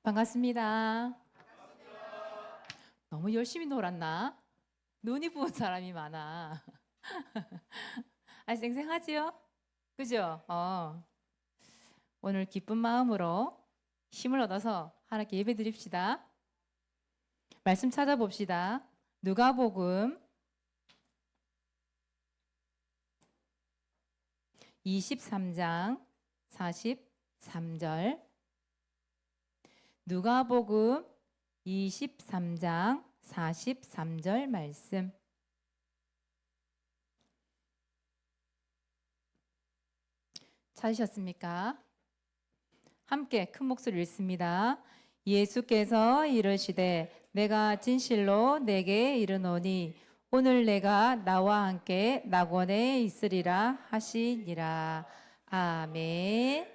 반갑습니다. 너무 열심히 놀았나? 눈이 부은 사람이 많아. 아, 쌩쌩하지요? 그죠? 오늘 기쁜 마음으로 힘을 얻어서 하나님께 예배 드립시다. 말씀 찾아봅시다. 누가복음 23장 43절. 누가복음 23장 43절 말씀. 찾으셨습니까? 함께 큰 목소리로 읽습니다. 예수께서 이르시되 내가 진실로 내게 이르노니 오늘 내가 나와 함께 낙원에 있으리라 하시니라. 아멘.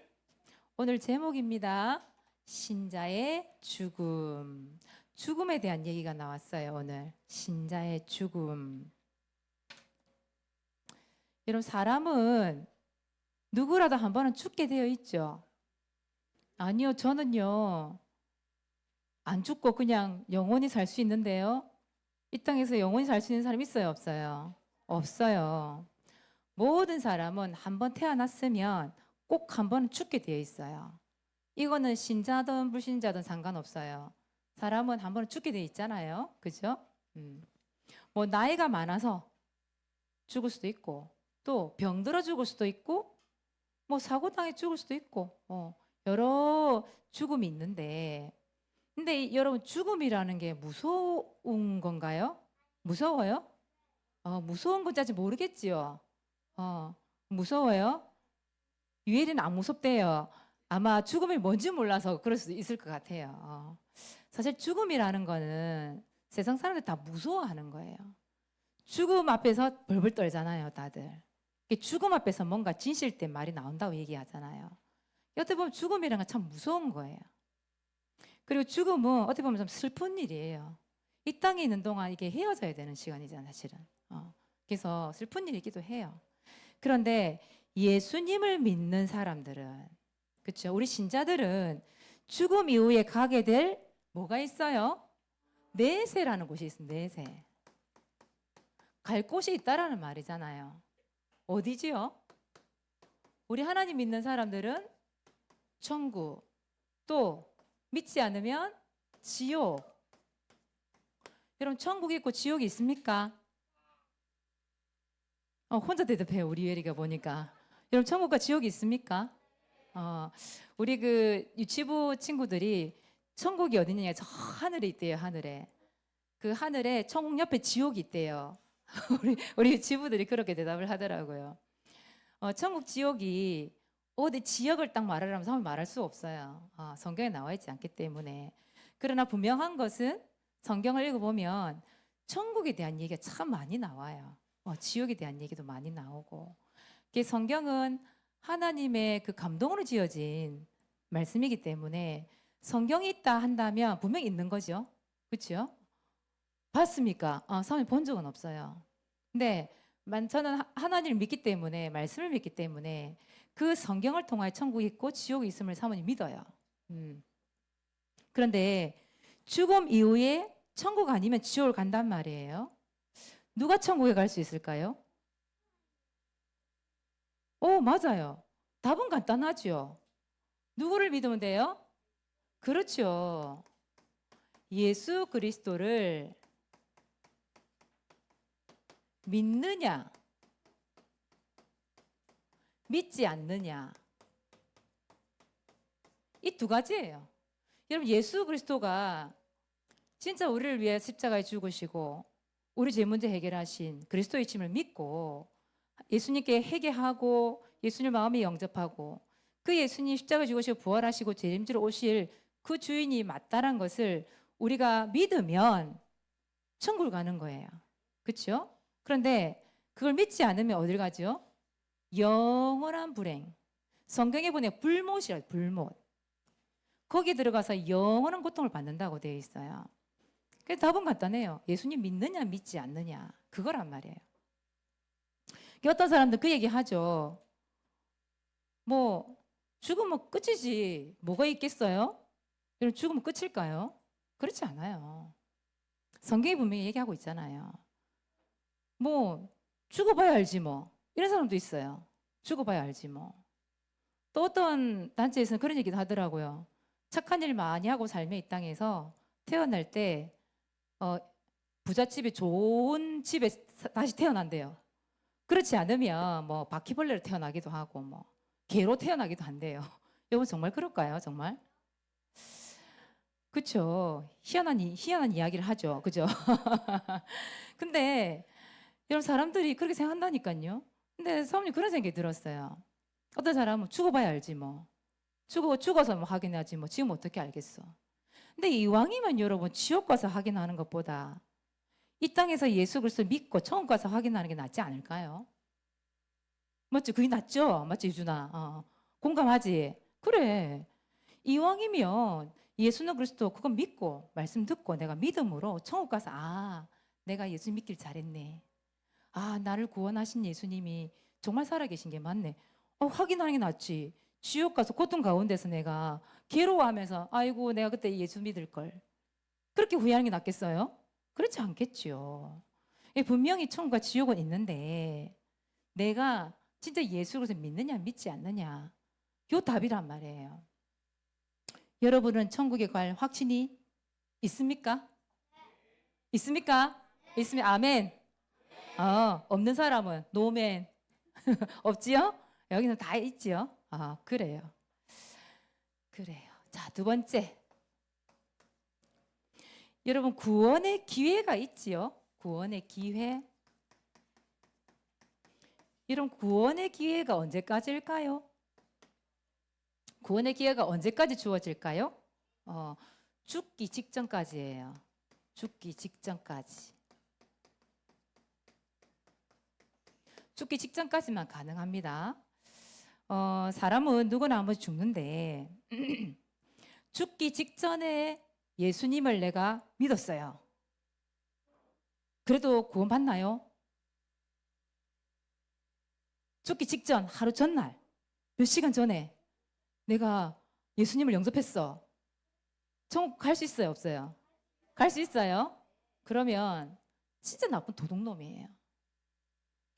오늘 제목입니다. 신자의 죽음. 죽음에 대한 얘기가 나왔어요. 오늘 신자의 죽음. 여러분, 사람은 누구라도 한 번은 죽게 되어 있죠. 아니요, 저는요 안 죽고 그냥 영원히 살 수 있는데요. 이 땅에서 영원히 살 수 있는 사람 있어요, 없어요? 없어요. 모든 사람은 한 번 태어났으면 꼭 한 번은 죽게 되어 있어요. 이거는 신자든 불신자든 상관없어요. 사람은 한 번은 죽게 되어 있잖아요. 그죠? 뭐 나이가 많아서 죽을 수도 있고, 또 병들어 죽을 수도 있고, 뭐 사고당해 죽을 수도 있고, 여러 죽음이 있는데, 근데 여러분, 죽음이라는 게 무서운 건가요? 무서워요? 무서운 건지 아직 모르겠지요. 무서워요? 유엘이는 안 무섭대요. 아마 죽음이 뭔지 몰라서 그럴 수도 있을 것 같아요. 사실 죽음이라는 거는 세상 사람들 다 무서워하는 거예요. 죽음 앞에서 벌벌 떨잖아요, 다들. 죽음 앞에서 뭔가 진실된 말이 나온다고 얘기하잖아요. 어떻게 보면 죽음이라는 건 참 무서운 거예요. 그리고 죽음은 어떻게 보면 좀 슬픈 일이에요. 이 땅에 있는 동안 이게 헤어져야 되는 시간이잖아요, 사실은. 그래서 슬픈 일이기도 해요. 그런데 예수님을 믿는 사람들은, 그렇죠? 우리 신자들은 죽음 이후에 가게 될 뭐가 있어요? 내세라는 곳이 있습니다. 내세. 갈 곳이 있다라는 말이잖아요. 어디지요? 우리 하나님 믿는 사람들은 천국, 또 믿지 않으면 지옥. 여러분, 천국이 있고 지옥이 있습니까? 혼자 대답해요. 우리 예리가 보니까. 여러분, 천국과 지옥이 있습니까? 우리 그 유치부 친구들이 천국이 어디냐? 저 하늘에 있대요. 하늘에. 그 하늘에 천국 옆에 지옥이 있대요. 우리 유치부들이 그렇게 대답을 하더라고요. 천국 지옥이 어디 지역을 딱 말하라면 사람이 말할 수 없어요. 성경에 나와 있지 않기 때문에. 그러나 분명한 것은 성경을 읽어보면 천국에 대한 얘기가 참 많이 나와요. 지옥에 대한 얘기도 많이 나오고. 성경은 하나님의 그 감동으로 지어진 말씀이기 때문에 성경이 있다 한다면 분명히 있는 거죠. 그렇죠? 봤습니까? 사람이 본 적은 없어요. 근데 저는 하나님을 믿기 때문에, 말씀을 믿기 때문에 그 성경을 통하여 천국이 있고 지옥이 있음을 사모님 믿어요. 그런데 죽음 이후에 천국 아니면 지옥을 간단 말이에요. 누가 천국에 갈 수 있을까요? 맞아요. 답은 간단하죠. 누구를 믿으면 돼요? 그렇죠. 예수 그리스도를 믿느냐, 믿지 않느냐. 이 두 가지예요. 여러분, 예수 그리스도가 진짜 우리를 위해 십자가에 죽으시고 우리 죄 문제 해결하신 그리스도의 힘을 믿고 예수님께 회개하고 예수님 마음에 영접하고 그 예수님 십자가 죽으시고 부활하시고 재림지로 오실 그 주인이 맞다란 것을 우리가 믿으면 천국을 가는 거예요. 그렇죠? 그런데 그걸 믿지 않으면 어딜 가죠? 영원한 불행. 성경에 보면 불못이라고, 불못. 거기 들어가서 영원한 고통을 받는다고 되어 있어요. 그래서 답은 간단해요. 예수님 믿느냐 믿지 않느냐, 그거란 말이에요. 어떤 사람들 그 얘기 하죠. 뭐 죽으면 끝이지 뭐가 있겠어요? 여러분 죽으면 끝일까요? 그렇지 않아요. 성경이 분명히 얘기하고 있잖아요. 뭐 죽어봐야 알지 뭐. 이런 사람도 있어요. 죽어봐야 알지 뭐. 또 어떤 단체에서는 그런 얘기도 하더라고요. 착한 일 많이 하고 삶의 이 땅에서 태어날 때 어, 부잣집에 좋은 집에 다시 태어난대요. 그렇지 않으면 뭐 바퀴벌레로 태어나기도 하고 뭐 개로 태어나기도 한대요. 여러분 정말 그럴까요? 정말? 그렇죠. 희한한 이야기를 하죠. 그죠? 근데 여러분 사람들이 그렇게 생각한다니까요. 근데 사모님 그런 생각이 들었어요. 어떤 사람은 죽어봐야 알지 뭐. 죽어서 뭐 확인하지 뭐. 지금 어떻게 알겠어. 근데 이왕이면 여러분 지옥 가서 확인하는 것보다 이 땅에서 예수 그리스도 믿고 천국 가서 확인하는 게 낫지 않을까요? 맞지? 그게 낫죠? 맞지, 유준아? 공감하지? 그래. 이왕이면 예수는 그리스도 그거 믿고 말씀 듣고 내가 믿음으로 천국 가서 내가 예수 믿길 잘했네. 나를 구원하신 예수님이 정말 살아계신 게 맞네. 확인하는 게 낫지. 지옥 가서 고통 가운데서 내가 괴로워하면서 아이고 내가 그때 예수 믿을 걸. 그렇게 후회하는 게 낫겠어요? 그렇지 않겠죠. 분명히 천국과 지옥은 있는데 내가 진짜 예수를 믿느냐 믿지 않느냐 요 답이란 말이에요. 여러분은 천국에 갈 확신이 있습니까? 있습니까? 있으면 아멘. 없는 사람은 노멘. 없지요? 여기는 다 있지요? 그래요. 그래요. 자, 두 번째. 여러분 구원의 기회가 있지요? 구원의 기회. 여러분 구원의 기회가 언제까지일까요? 구원의 기회가 언제까지 주어질까요? 죽기 직전까지예요. 죽기 직전까지. 죽기 직전까지만 가능합니다. 사람은 누구나 한 번씩 죽는데 죽기 직전에 예수님을 내가 믿었어요. 그래도 구원받나요? 죽기 직전 하루 전날 몇 시간 전에 내가 예수님을 영접했어. 천국 갈 수 있어요? 없어요? 갈 수 있어요? 그러면 진짜 나쁜 도둑놈이에요.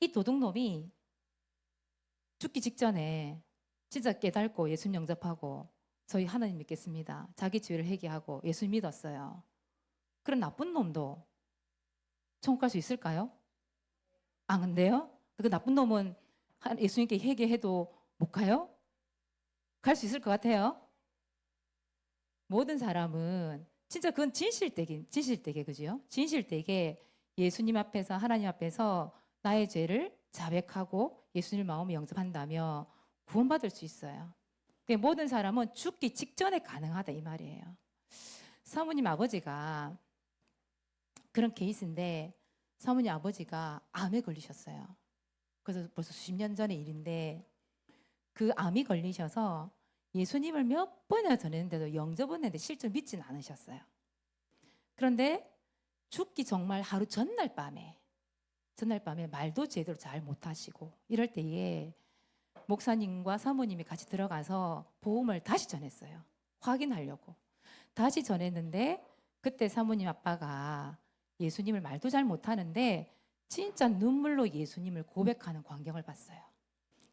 이 도둑놈이 죽기 직전에 진짜 깨닫고 예수님 영접하고 저희 하나님 믿겠습니다. 자기 죄를 회개하고 예수님 믿었어요. 그런 나쁜 놈도 천국 갈 수 있을까요? 근데요? 그 나쁜 놈은 예수님께 회개해도 못 가요? 갈 수 있을 것 같아요? 모든 사람은 진짜 그건 진실되게 그죠? 진실되게 예수님 앞에서 하나님 앞에서 나의 죄를 자백하고 예수님 마음에 영접한다며 구원받을 수 있어요. 모든 사람은 죽기 직전에 가능하다 이 말이에요. 사모님 아버지가 그런 케이스인데 사모님 아버지가 암에 걸리셨어요. 그래서 벌써 수십 년 전의 일인데 그 암이 걸리셔서 예수님을 몇 번이나 전했는데도 영접은 했는데 실제로 믿지는 않으셨어요. 그런데 죽기 정말 하루 전날 밤에 말도 제대로 잘 못하시고 이럴 때에 목사님과 사모님이 같이 들어가서 복음을 다시 전했어요. 확인하려고. 다시 전했는데 그때 사모님 아빠가 예수님을 말도 잘 못하는데 진짜 눈물로 예수님을 고백하는 광경을 봤어요.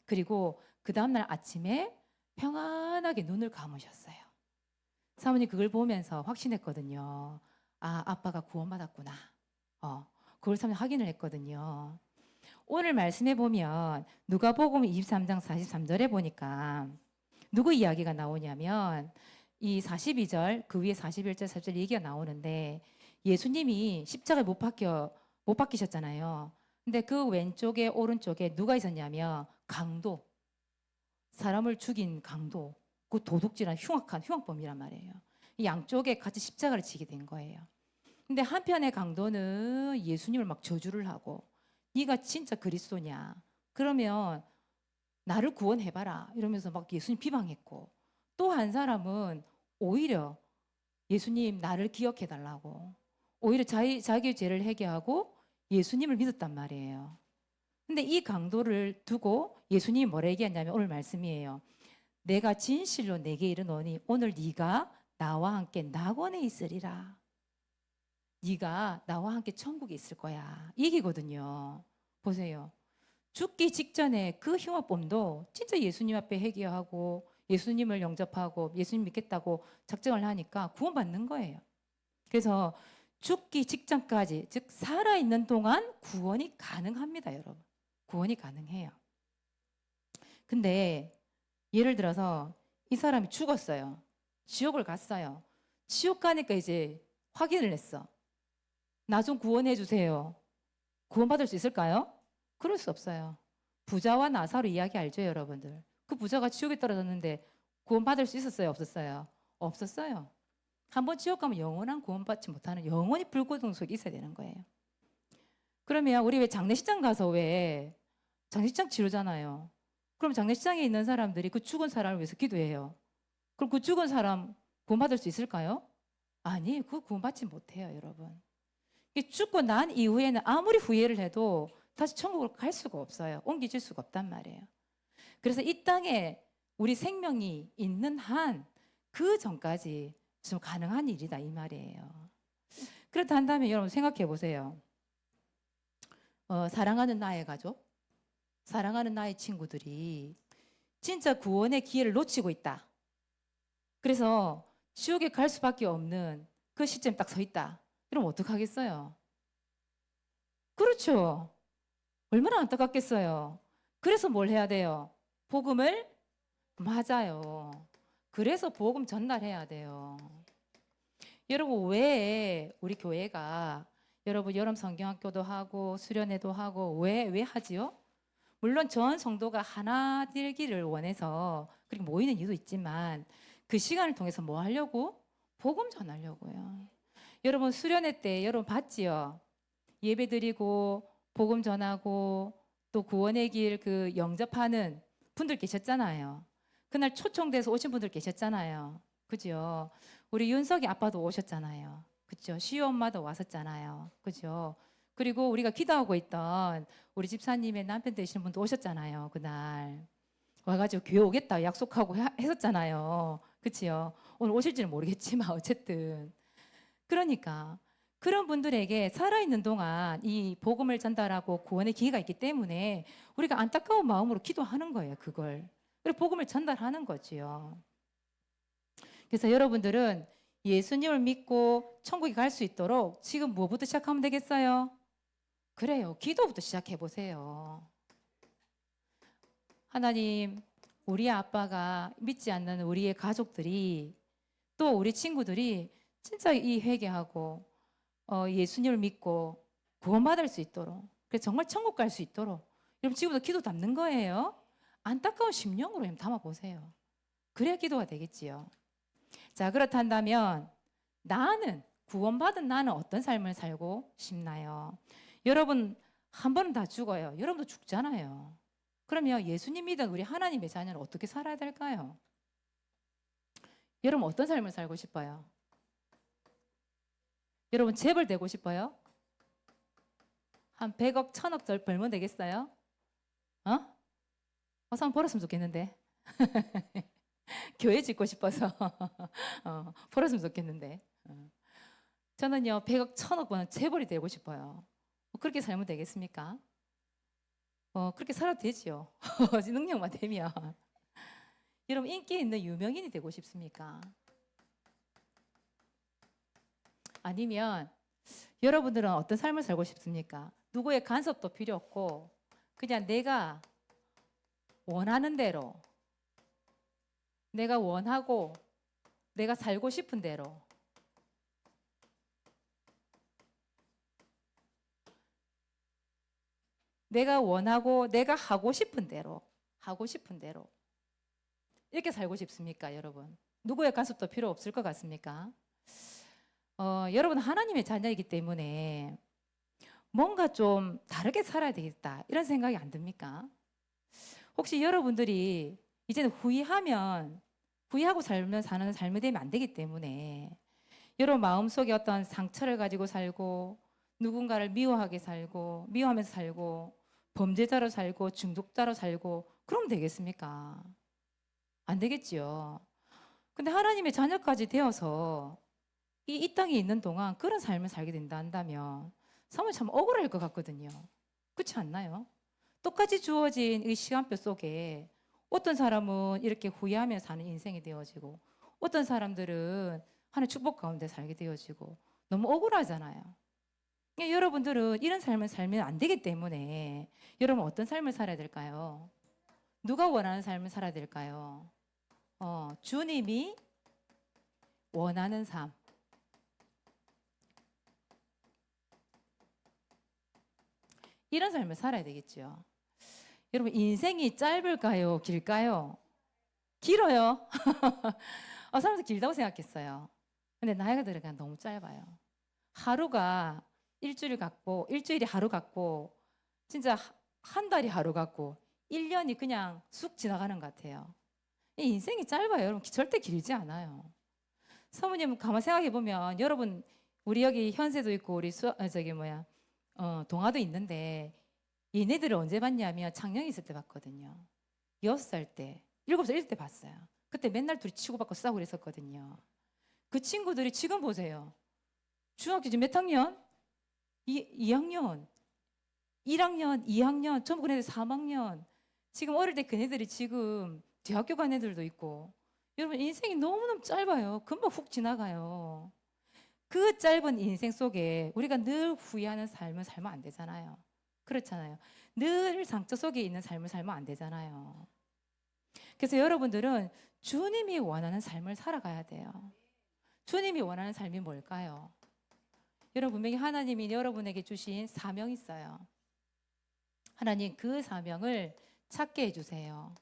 그리고 그 다음날 아침에 평안하게 눈을 감으셨어요. 사모님 그걸 보면서 확신했거든요. 아빠가 구원받았구나. 그걸 사모님 확인을 했거든요. 오늘 말씀해 보면 누가복음 23장 43절에 보니까 누구 이야기가 나오냐면 이 42절 그 위에 41절 40절 얘기가 나오는데 예수님이 십자가에 못 박히셨잖아요. 근데 그 왼쪽에 오른쪽에 누가 있었냐면 강도, 사람을 죽인 강도, 그 도둑질한 흉악범이란 말이에요. 이 양쪽에 같이 십자가를 지게 된 거예요. 근데 한편의 강도는 예수님을 막 저주를 하고 네가 진짜 그리스도냐? 그러면 나를 구원해봐라 이러면서 막 예수님 비방했고 또 한 사람은 오히려 예수님 나를 기억해달라고 오히려 자기의 죄를 회개하고 예수님을 믿었단 말이에요. 근데 이 강도를 두고 예수님이 뭐라 얘기했냐면 오늘 말씀이에요. 내가 진실로 내게 이르노니 오늘 네가 나와 함께 낙원에 있으리라. 네가 나와 함께 천국에 있을 거야. 이 얘기거든요. 보세요. 죽기 직전에 그 흉악범도 진짜 예수님 앞에 회개하고 예수님을 영접하고 예수님 믿겠다고 작정을 하니까 구원받는 거예요. 그래서 죽기 직전까지, 즉 살아있는 동안 구원이 가능합니다, 여러분. 구원이 가능해요. 근데 예를 들어서 이 사람이 죽었어요. 지옥을 갔어요. 지옥 가니까 이제 확인을 했어. 나 좀 구원해 주세요. 구원받을 수 있을까요? 그럴 수 없어요. 부자와 나사로 이야기 알죠, 여러분들? 그 부자가 지옥에 떨어졌는데 구원받을 수 있었어요, 없었어요? 없었어요. 한번 지옥 가면 영원한 구원받지 못하는 영원히 불고동 속에 있어야 되는 거예요. 그러면 우리 왜 장례식장 가서 왜 장례식장 치르잖아요. 그럼 장례식장에 있는 사람들이 그 죽은 사람을 위해서 기도해요. 그럼 그 죽은 사람 구원받을 수 있을까요? 아니, 그 구원받지 못해요, 여러분. 죽고 난 이후에는 아무리 후회를 해도 다시 천국으로 갈 수가 없어요. 옮겨질 수가 없단 말이에요. 그래서 이 땅에 우리 생명이 있는 한 그 전까지 좀 가능한 일이다 이 말이에요. 그렇다 한다면 여러분 생각해 보세요. 사랑하는 나의 가족, 사랑하는 나의 친구들이 진짜 구원의 기회를 놓치고 있다. 그래서 지옥에 갈 수밖에 없는 그 시점에 딱 서 있다. 그럼 어떡하겠어요? 그렇죠. 얼마나 안타깝겠어요. 그래서 뭘 해야 돼요? 복음을 맞아요. 그래서 복음 전달해야 돼요. 여러분 왜 우리 교회가 여러분 여름 성경학교도 하고 수련회도 하고 왜 하지요? 물론 전 성도가 하나 되기를 원해서 그렇게 모이는 이유도 있지만 그 시간을 통해서 뭐 하려고? 복음 전하려고요. 여러분 수련회 때 여러분 봤지요? 예배 드리고 복음 전하고 또 구원의 길 그 영접하는 분들 계셨잖아요. 그날 초청돼서 오신 분들 계셨잖아요. 그죠? 우리 윤석이 아빠도 오셨잖아요. 그죠? 시우 엄마도 왔었잖아요. 그죠? 그리고 우리가 기도하고 있던 우리 집사님의 남편 되시는 분도 오셨잖아요. 그날 와가지고 교회 오겠다 약속하고 했었잖아요. 그치요? 오늘 오실지는 모르겠지만 어쨌든 그러니까 그런 분들에게 살아있는 동안 이 복음을 전달하고 구원의 기회가 있기 때문에 우리가 안타까운 마음으로 기도하는 거예요. 그걸. 그리고 복음을 전달하는 거지요. 그래서 여러분들은 예수님을 믿고 천국에 갈 수 있도록 지금 뭐부터 시작하면 되겠어요? 그래요. 기도부터 시작해 보세요. 하나님, 우리 아빠가 믿지 않는 우리의 가족들이 또 우리 친구들이 진짜 이 회개하고 예수님을 믿고 구원받을 수 있도록 그래서 정말 천국 갈 수 있도록 여러분 지금부터 기도 담는 거예요. 안타까운 심령으로 담아 보세요. 그래야 기도가 되겠지요. 자, 그렇단다면 나는 구원받은 나는 어떤 삶을 살고 싶나요? 여러분 한 번은 다 죽어요. 여러분도 죽잖아요. 그러면 예수님 믿은 우리 하나님의 자녀는 어떻게 살아야 될까요? 여러분 어떤 삶을 살고 싶어요? 여러분 재벌 되고 싶어요? 한 100억, 1000억 벌면 되겠어요? 상 벌었으면 좋겠는데. 교회 짓고 싶어서 벌었으면 좋겠는데. 저는요 100억, 1000억 버는 재벌이 되고 싶어요. 그렇게 살면 되겠습니까? 그렇게 살아도 되지요. 능력만 되면. 여러분 인기 있는 유명인이 되고 싶습니까? 아니면 여러분들은 어떤 삶을 살고 싶습니까? 누구의 간섭도 필요 없고 그냥 내가 원하는 대로 내가 원하고 내가 살고 싶은 대로 내가 원하고 내가 하고 싶은 대로 이렇게 살고 싶습니까, 여러분? 누구의 간섭도 필요 없을 것 같습니까? 여러분 하나님의 자녀이기 때문에 뭔가 좀 다르게 살아야 되겠다 이런 생각이 안 듭니까? 혹시 여러분들이 이제는 후회하고 살면 사는 삶이 되면 안 되기 때문에 여러분 마음속에 어떤 상처를 가지고 살고 누군가를 미워하면서 살고 범죄자로 살고 중독자로 살고 그러면 되겠습니까? 안 되겠지요. 근데 하나님의 자녀까지 되어서 이 땅에 있는 동안 그런 삶을 살게 된다 한다면 사실 참 억울할 것 같거든요. 그렇지 않나요? 똑같이 주어진 이 시간표 속에 어떤 사람은 이렇게 후회하며 사는 인생이 되어지고 어떤 사람들은 하나의 축복 가운데 살게 되어지고 너무 억울하잖아요. 그러니까 여러분들은 이런 삶을 살면 안 되기 때문에 여러분 어떤 삶을 살아야 될까요? 누가 원하는 삶을 살아야 될까요? 주님이 원하는 삶. 이런 삶을 살아야 되겠죠. 여러분 인생이 짧을까요? 길까요? 길어요. 사람들 길다고 생각했어요. 근데 나이가 들어가면 너무 짧아요. 하루가 일주일 같고 일주일이 하루 같고 진짜 한 달이 하루 같고 1년이 그냥 쑥 지나가는 것 같아요. 이 인생이 짧아요. 여러분 절대 길지 않아요. 사모님 가만 생각해 보면 여러분 우리 여기 현세도 있고 우리 동아도 있는데 얘네들을 언제 봤냐면 창녕이 있을 때 봤거든요. 6살 때, 7살 이럴 때 봤어요. 그때 맨날 둘이 치고받고 싸우고 그랬었거든요. 그 친구들이 지금 보세요. 중학교 지금 몇 학년? 2학년, 1학년, 2학년, 전부 그네들 3학년. 지금 어릴 때 그네들이 지금 대학교 간 애들도 있고. 여러분 인생이 너무너무 짧아요. 금방 훅 지나가요. 그 짧은 인생 속에 우리가 늘 후회하는 삶을 살면 안 되잖아요. 그렇잖아요. 늘 상처 속에 있는 삶을 살면 안 되잖아요. 그래서 여러분들은 주님이 원하는 삶을 살아가야 돼요. 주님이 원하는 삶이 뭘까요? 여러분 분명히 하나님이 여러분에게 주신 사명이 있어요. 하나님 그 사명을 찾게 해주세요.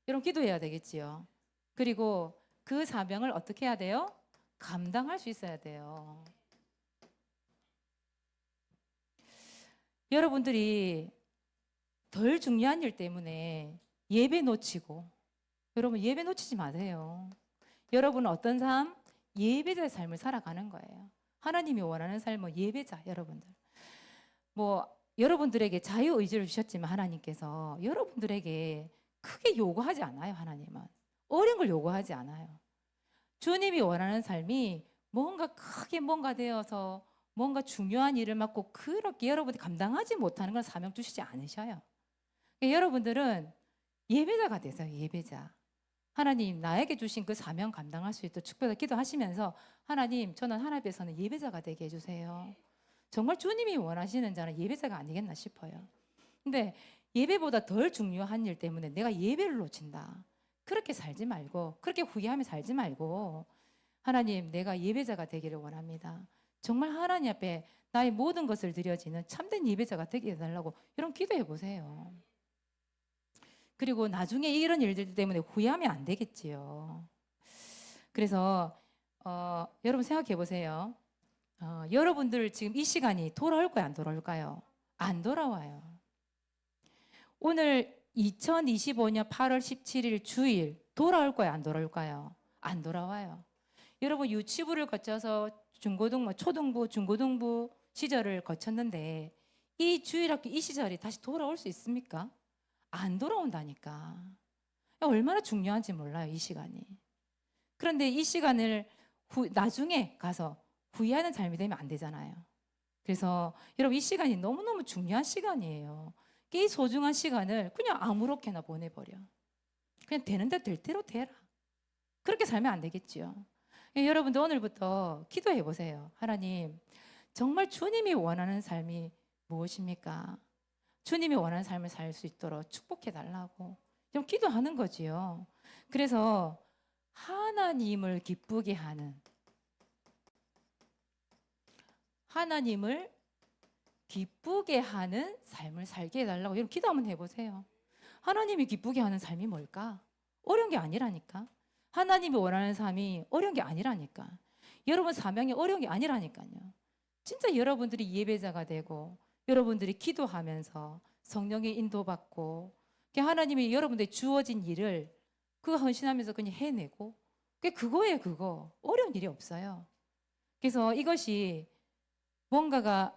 여러분 기도해야 되겠지요. 그리고 그 사명을 어떻게 해야 돼요? 감당할 수 있어야 돼요. 여러분들이 덜 중요한 일 때문에 예배 놓치고 여러분 예배 놓치지 마세요. 여러분은 어떤 삶? 예배자의 삶을 살아가는 거예요. 하나님이 원하는 삶은 예배자 여러분들. 여러분들에게 자유의지를 주셨지만 하나님께서 여러분들에게 크게 요구하지 않아요. 하나님은 어려운 걸 요구하지 않아요. 주님이 원하는 삶이 뭔가 크게 뭔가 되어서 뭔가 중요한 일을 맡고 그렇게 여러분이 감당하지 못하는 걸 사명 주시지 않으셔요. 그러니까 여러분들은 예배자가 되세요. 예배자. 하나님 나에게 주신 그 사명 감당할 수 있도록 축복을 기도하시면서 하나님 저는 하나님 앞에서는 예배자가 되게 해주세요. 정말 주님이 원하시는 자는 예배자가 아니겠나 싶어요. 근데 예배보다 덜 중요한 일 때문에 내가 예배를 놓친다. 그렇게 살지 말고 그렇게 후회하며 살지 말고 하나님 내가 예배자가 되기를 원합니다. 정말 하나님 앞에 나의 모든 것을 드려지는 참된 예배자가 되게 해달라고 이런 기도해 보세요. 그리고 나중에 이런 일들 때문에 후회하면 안 되겠지요. 그래서 여러분 생각해 보세요. 여러분들 지금 이 시간이 돌아올까요? 안 돌아올까요? 안 돌아와요. 오늘 2025년 8월 17일 주일 돌아올 거예요? 안 돌아올까요? 안 돌아와요. 여러분 유치부를 거쳐서 중고등부, 초등부, 중고등부 시절을 거쳤는데 이 주일학교 이 시절이 다시 돌아올 수 있습니까? 안 돌아온다니까. 얼마나 중요한지 몰라요, 이 시간이. 그런데 이 시간을 나중에 가서 후회하는 삶이 되면 안 되잖아요. 그래서 여러분 이 시간이 너무너무 중요한 시간이에요. 이 소중한 시간을 그냥 아무렇게나 보내버려. 그냥 되는 데 될 대로 되라. 그렇게 살면 안 되겠지요. 여러분도 오늘부터 기도해 보세요. 하나님, 정말 주님이 원하는 삶이 무엇입니까? 주님이 원하는 삶을 살 수 있도록 축복해 달라고 좀 기도하는 거지요. 그래서 하나님을 기쁘게 하는 하나님을 기쁘게 하는 삶을 살게 해달라고 여러분 기도 한번 해보세요. 하나님이 기쁘게 하는 삶이 뭘까? 어려운 게 아니라니까. 하나님이 원하는 삶이 어려운 게 아니라니까. 여러분 사명이 어려운 게 아니라니까요. 진짜 여러분들이 예배자가 되고 여러분들이 기도하면서 성령의 인도받고 하나님이 여러분들이 주어진 일을 그 헌신하면서 그냥 해내고 그거예요. 그거 어려운 일이 없어요. 그래서 이것이 뭔가가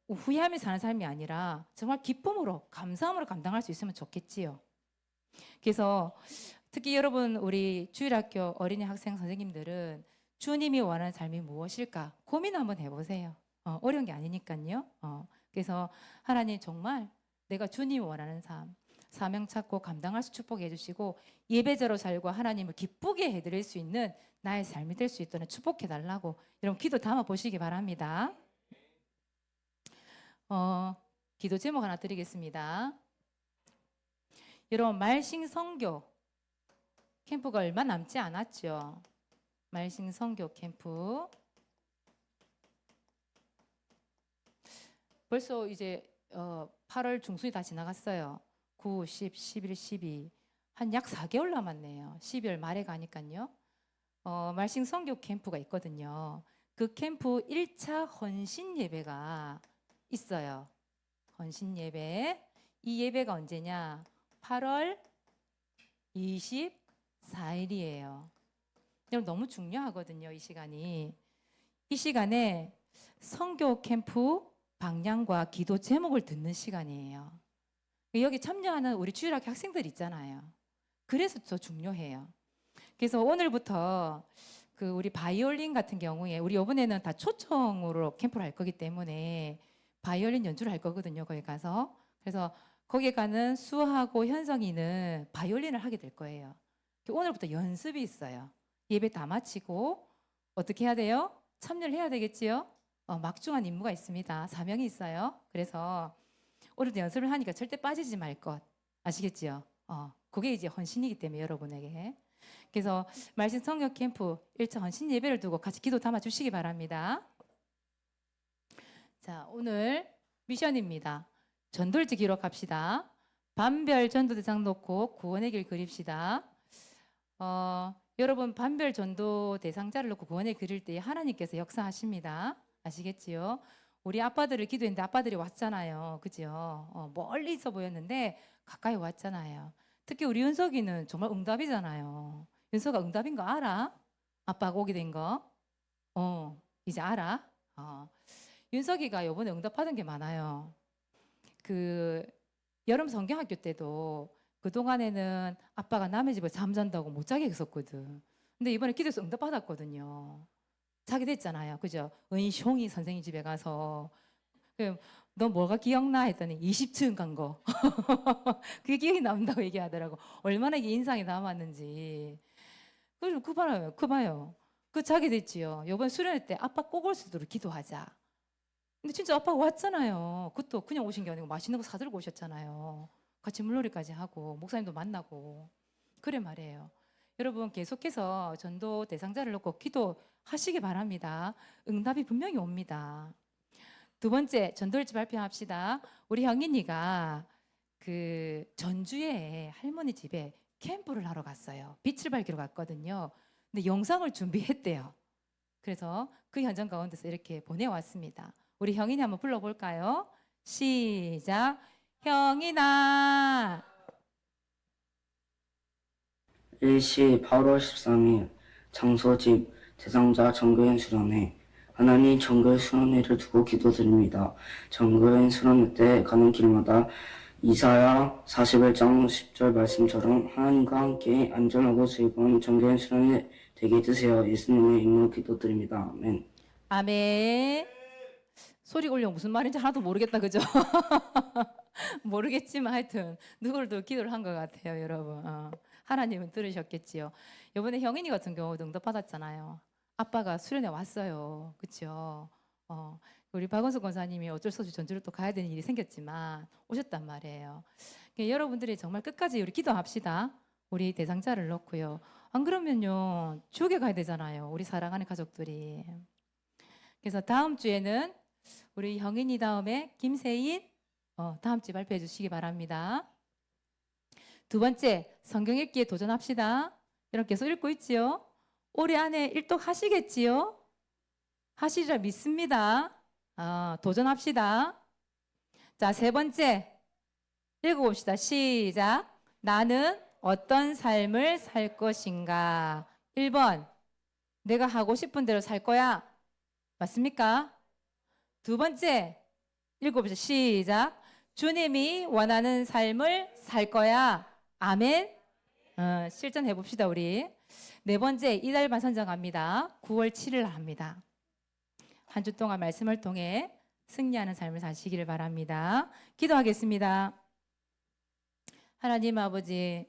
후회하며 사는 삶이 아니라 정말 기쁨으로 감사함으로 감당할 수 있으면 좋겠지요. 그래서 특히 여러분 우리 주일학교 어린이 학생 선생님들은 주님이 원하는 삶이 무엇일까 고민 한번 해보세요. 어려운 게 아니니까요. 그래서 하나님 정말 내가 주님이 원하는 삶, 사명 찾고 감당할 수 축복해 주시고 예배자로 살고 하나님을 기쁘게 해드릴 수 있는 나의 삶이 될 수 있도록 축복해 달라고 여러분 기도 담아 보시기 바랍니다. 기도 제목 하나 드리겠습니다. 여러분 말씀 선교 캠프가 얼마 남지 않았죠. 말씀 선교 캠프 벌써 이제 8월 중순이 다 지나갔어요. 9, 10, 11, 12 한 약 4개월 남았네요. 12월 말에 가니까요. 말씀 선교 캠프가 있거든요. 그 캠프 1차 헌신 예배가 있어요. 헌신 예배. 이 예배가 언제냐? 8월 24일이에요. 여러분 너무 중요하거든요. 이 시간이. 이 시간에 선교 캠프 방향과 기도 제목을 듣는 시간이에요. 여기 참여하는 우리 주일학교 학생들 있잖아요. 그래서 더 중요해요. 그래서 오늘부터 그 우리 바이올린 같은 경우에 우리 이번에는 다 초청으로 캠프를 할 거기 때문에 바이올린 연주를 할 거거든요. 거기 가서. 그래서 거기에 가는 수하고 현성이는 바이올린을 하게 될 거예요. 오늘부터 연습이 있어요. 예배 다 마치고 어떻게 해야 돼요? 참여를 해야 되겠지요? 막중한 임무가 있습니다. 사명이 있어요. 그래서 오늘도 연습을 하니까 절대 빠지지 말 것. 아시겠지요? 그게 이제 헌신이기 때문에 여러분에게. 그래서 말씀 성경 캠프 1차 헌신 예배를 두고 같이 기도 담아 주시기 바랍니다. 자, 오늘 미션입니다. 전도일지 기록합시다. 반별 전도 대상 놓고 구원의 길 그립시다. 여러분 반별 전도 대상자를 놓고 구원의 그릴 때 하나님께서 역사하십니다. 아시겠지요? 우리 아빠들을 기도했는데 아빠들이 왔잖아요. 그죠? 멀리 있어 보였는데 가까이 왔잖아요. 특히 우리 윤석이는 정말 응답이잖아요. 윤석아 응답인 거 알아? 아빠가 오게 된 거? 이제 알아? 윤석이가 요번에 응답받은 게 많아요. 그 여름 성경학교 때도 그동안에는 아빠가 남의 집에 잠잔다고 못 자게 했었거든. 근데 이번에 기도해서 응답받았거든요. 자게 됐잖아요. 그죠? 은숑이 선생님 집에 가서 너 뭐가 기억나? 했더니 20층 간 거. 그게 기억이 남는다고 얘기하더라고. 얼마나 이게 인상이 남았는지. 그 봐요. 그 봐요. 그 자게 됐지요. 요번 수련회 때 아빠 꼭 올 수 있도록 기도하자. 근데 진짜 아빠가 왔잖아요. 그것도 그냥 오신 게 아니고 맛있는 거 사들고 오셨잖아요. 같이 물놀이까지 하고 목사님도 만나고. 그래 말이에요. 여러분 계속해서 전도 대상자를 놓고 기도하시기 바랍니다. 응답이 분명히 옵니다. 두 번째 전도일지 발표합시다. 우리 형인이가 그 전주에 할머니 집에 캠프를 하러 갔어요. 빛을 밝히러 갔거든요. 근데 영상을 준비했대요. 그래서 그 현장 가운데서 이렇게 보내왔습니다. 우리 형인이 한번 불러볼까요? 시작. 형인아. 일시 8월 13일 장소집 대상자 정교인 수련회. 하나님 정교인 수련회를 두고 기도드립니다. 정교인 수련회 때 가는 길마다 이사야 41장 10절 말씀처럼 하나님과 함께 안전하고 즐거운 정교인 수련회 되게 해주세요. 예수님의 이름으로 기도드립니다. 아멘. 아멘. 소리 올려 무슨 말인지 하나도 모르겠다, 그죠? 모르겠지만 하여튼 누구를 기도를 한 것 같아요, 여러분. 하나님은 들으셨겠지요. 이번에 형인이 같은 경우도 응답 받았잖아요. 아빠가 수련회 왔어요, 그렇죠? 우리 박원석 권사님이 어쩔 수 없이 전주를 또 가야 되는 일이 생겼지만 오셨단 말이에요. 그러니까 여러분들이 정말 끝까지 우리 기도합시다. 우리 대상자를 놓고요. 안 그러면요 지옥에 가야 되잖아요. 우리 사랑하는 가족들이. 그래서 다음 주에는 우리 형인이 다음에 김세인 다음 주에 발표해 주시기 바랍니다. 두 번째, 성경 읽기에 도전합시다. 여러분 계속 읽고 있지요? 올해 안에 일독 하시겠지요? 하시리라 믿습니다. 도전합시다. 자, 세 번째, 읽어봅시다. 시작. 나는 어떤 삶을 살 것인가? 1번, 내가 하고 싶은 대로 살 거야. 맞습니까? 두 번째, 읽어봅시다. 시작. 주님이 원하는 삶을 살 거야. 아멘. 실전해 봅시다, 우리. 네 번째, 이달 반 선정합니다. 9월 7일 합니다. 한 주 동안 말씀을 통해 승리하는 삶을 사시기를 바랍니다. 기도하겠습니다. 하나님 아버지,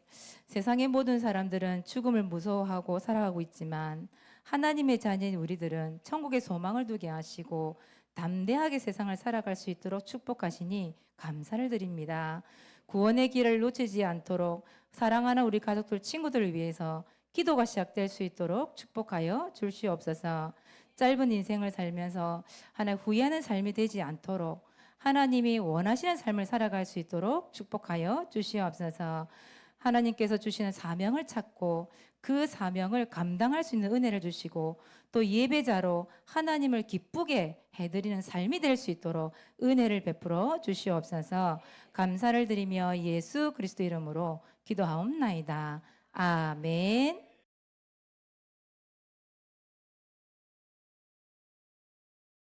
세상의 모든 사람들은 죽음을 무서워하고 살아가고 있지만 하나님의 자녀인 우리들은 천국의 소망을 두게 하시고 담대하게 세상을 살아갈 수 있도록 축복하시니 감사를 드립니다. 구원의 길을 놓치지 않도록 사랑하는 우리 가족들, 친구들을 위해서 기도가 시작될 수 있도록 축복하여 주시옵소서. 짧은 인생을 살면서 하나 후회하는 삶이 되지 않도록 하나님이 원하시는 삶을 살아갈 수 있도록 축복하여 주시옵소서. 하나님께서 주시는 사명을 찾고 그 사명을 감당할 수 있는 은혜를 주시고 또 예배자로 하나님을 기쁘게 해드리는 삶이 될 수 있도록 은혜를 베풀어 주시옵소서. 감사를 드리며 예수 그리스도 이름으로 기도하옵나이다. 아멘.